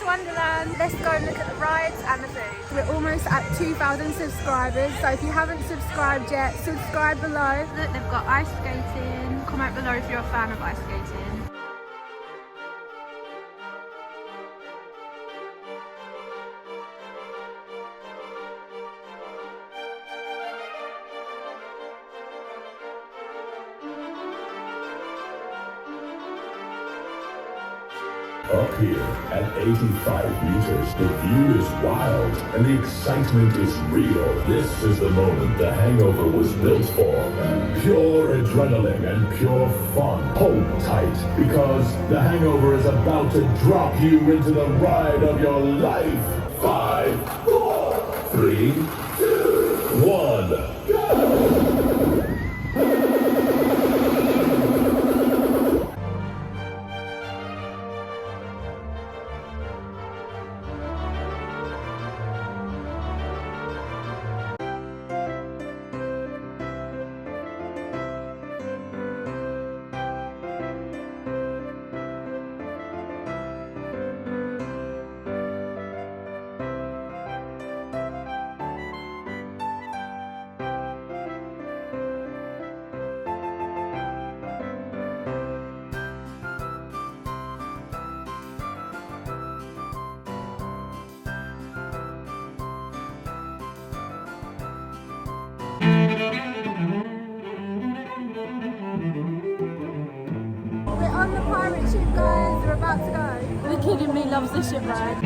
Wonderland. Let's go and look at the rides and the food. We're almost at 2,000 subscribers, so if you haven't subscribed yet, subscribe below. Look, they've got ice skating. Comment below if you're a fan of ice skating. Up here at 85 meters, the view is wild and the excitement is real. This is the moment the hangover was built for. Pure adrenaline and pure fun. Hold tight, because the hangover is about to drop you into the ride of your life. 5, 4, 3, 2, 1, go! On the pirate ship, guys, we're about to go. The kid in me loves the ship ride.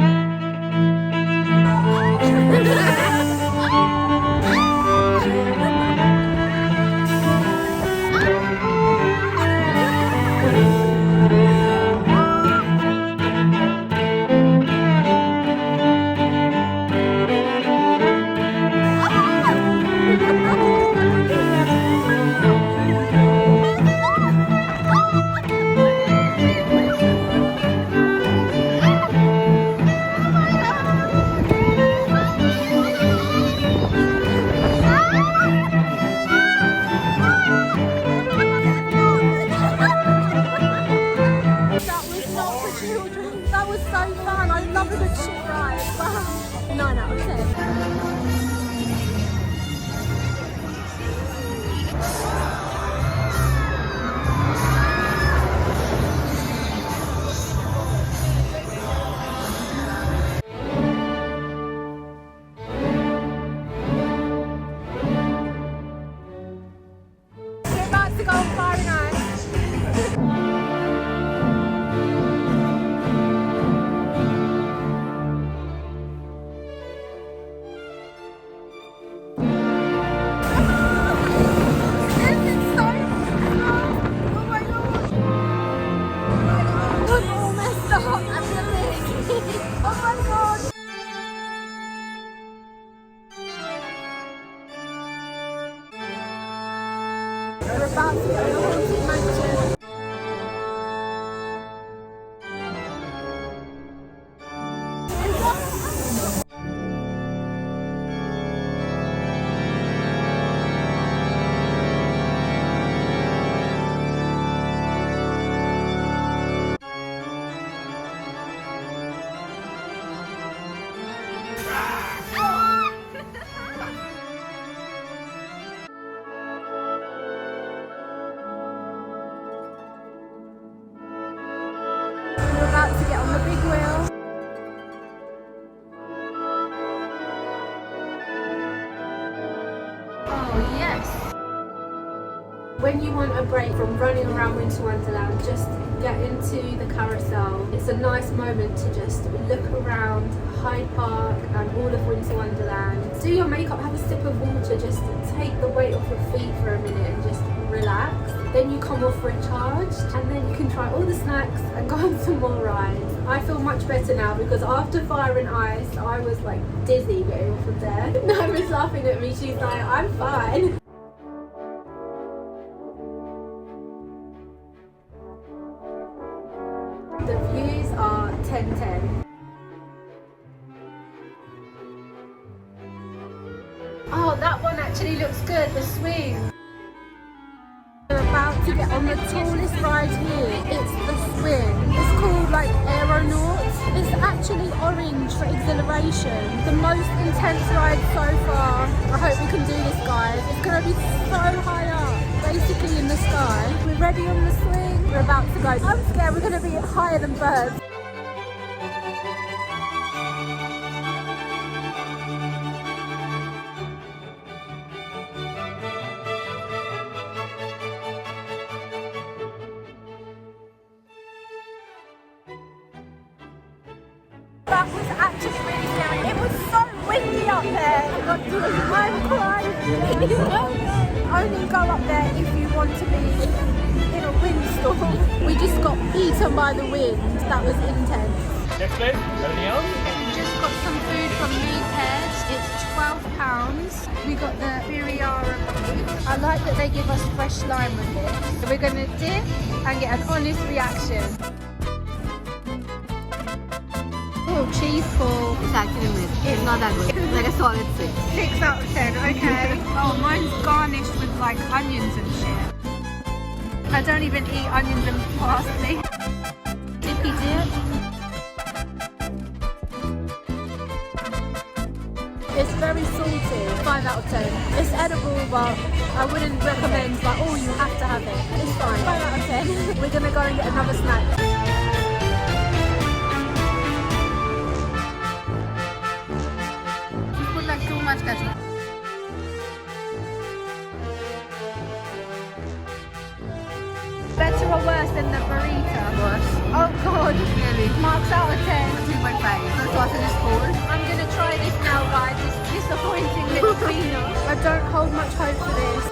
That was so fun. I love a good ship ride. Wow. 9 out of 10. We're about to go on fire and ice. We're about to go to the haunted mansion. We're about to get on the big wheel. Oh yes! When you want a break from running around Winter Wonderland, just get into the carousel. It's a nice moment to just look around Hyde Park and all of Winter Wonderland. Do your makeup, have a sip of water, just take the weight off your feet for a minute and just relax. Then you come off recharged, and then you can try all the snacks and go on some more rides. I feel much better now because after Fire and Ice, I was like dizzy getting off of there. Naira's laughing at me, she's like, I'm fine. The views are 10/10. Oh, that one actually looks good, the swing. We're about to get on the tallest ride here. It's the swing. It's called like Aeronauts. It's actually orange for exhilaration. The most intense ride so far. I hope we can do this, guys. It's gonna be so high up, basically in the sky. We're ready on the swing. We're about to go. I'm scared we're gonna be higher than birds. That was actually really scary. It was so windy up there. I'm crying. Only go up there if you want to be in a windstorm. We just got eaten by the wind. That was intense. Next place, anything else? We just got some food from Meathead. It's £12. We got the birria. I like that they give us fresh lime with it. So we're going to dip and get an honest reaction. Oh, cheese ball. It's actually mid. It's not that good. Like a solid 6. 6 out of 10, okay. Oh, mine's garnished with like onions and shit. I don't even eat onions and parsley. Dippy dip. It's very salty. 5 out of 10. It's edible, but I wouldn't recommend like, oh, you have to have it. It's fine. 5 out of 10. We're gonna go and get another snack. Too much ketchup. Better or worse than the burrito? Worse. Oh god. Really? Marks out of 10. 3.5. The sausage is cold. I'm gonna try this now, guys. This disappointing little peanut. I don't hold much hope for this.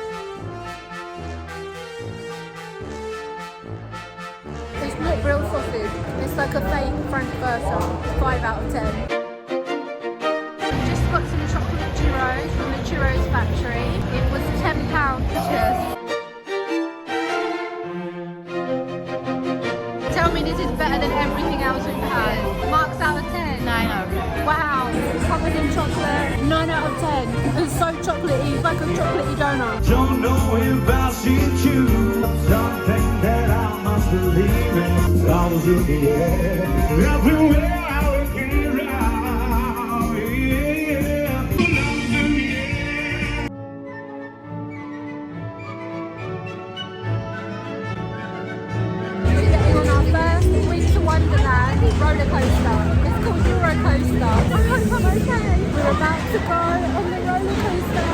It's not real sausage. It's like a fake frankfurter. 5 out of 10. Just got some chocolate churros from the churros factory. It was £10. Cheers. Tell me this is better than everything else we've had. Marks out of 10. 9 out of 10. Wow. Covered in chocolate. 9 out of 10. It's so chocolatey. It's like a chocolatey donut. Don't know if I'll see you. Something that I must believe in. Stars in the air. Everywhere I look around. Yeah. Getting on our first week to Wonderland roller coaster. It's called Euro Coaster. I hope I'm okay. We're about to go on the roller coaster.